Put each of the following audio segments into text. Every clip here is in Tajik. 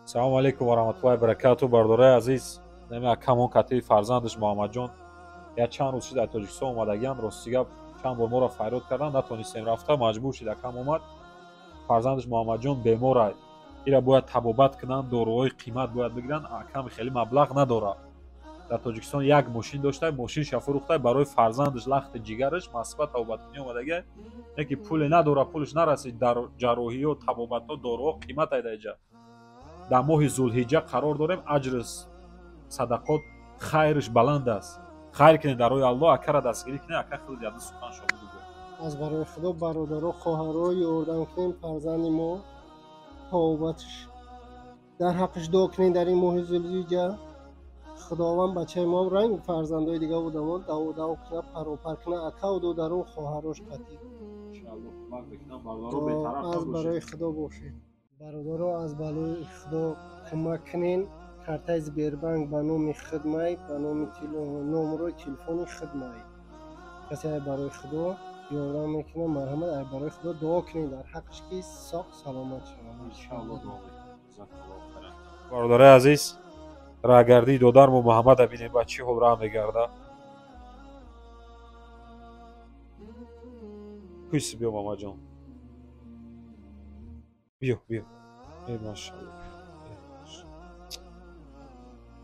Салому алейкум ва раҳматуллоҳи ва баракатуҳ. Бардораи азиз, нами акамон катиби фарзандаш Муҳаммадҷон як чанд рӯз шид дар Тоҷикистон омадагианд. Рости гап чанд бор моро фарёд карданд, натонистем рафта, маҷбур шид акам омад. Фарзандаш Муҳаммадҷон бемор аст. ира бояд табобат кунанд, доруҳои қимат бояд бигиранд. Акам хеле маблағ надорад. Дар Тоҷикистон як мошин дошта, мошинша фурӯхта, барои фарзандаш лахти ҷигараш масбат табобаткунӣ омадагия. Яке пуле надора, пулаш нарасид, дар ҷарроҳиё, табобатҳо, доруҳо қимат айдаиҷа. дар моҳи зулҳиҷҷа қарор дорем. Аҷр садақот хайрш баланд аст. хайр кунед дар роҳи Аллоҳ, акара дастгирӣ кунед. Ака хеле ҷадид сухан шуд. аз барои худо бародаро хоҳаро ёрдам кунем фарзанди мо табобатш дар ҳаққиш дуо кунем. дар ин моҳи зулҳиҷҷа худованд бачаи мо ранг фарзандои дига будамон даво куна, паропар куна, акаву додару хоҳарош қатӣ аз барои худо бошед. бародаро аз балои худо кӯмак кунен. картаи Сбербанк ба номи хидмай, ба номи номерои телефони хидмай. касе барои худо ёрдам мекунад, марҳамат, ай барои худо дуо кунед дар ҳаққиш ки соғ саломат шавад иншоаллоҳ. Бародари азиз, раҳгардии додармо Муҳаммада бинем ба чӣ ҳол раҳ мегардад. кӯйси биё Муҳаммадҷон, биё машаллоҳ,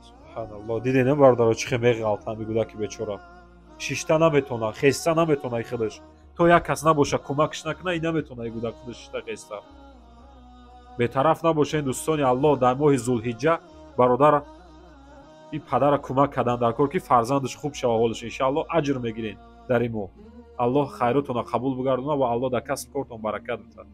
субҳаналлоҳ. диде не бародаро чӣ хел меғалтанд бигӯдаки бечора. шишта наметонад, хеста наметонад худаш. то як кас набоша кӯмакш накунад, ин наметонад гӯдак худаш шишта хеста. бетараф набошед дӯстони Аллоҳ. дар моҳи зулҳиҷҷа бародар ин падара кӯмак карданд дар кор ки фарзандаш хуб шава ҳолаш. иншоаллоҳ аҷр мегиред дар ин моҳ. Аллоҳ хайротонро қабул бигардонад ва Аллоҳ дар касб кортон баракат битад.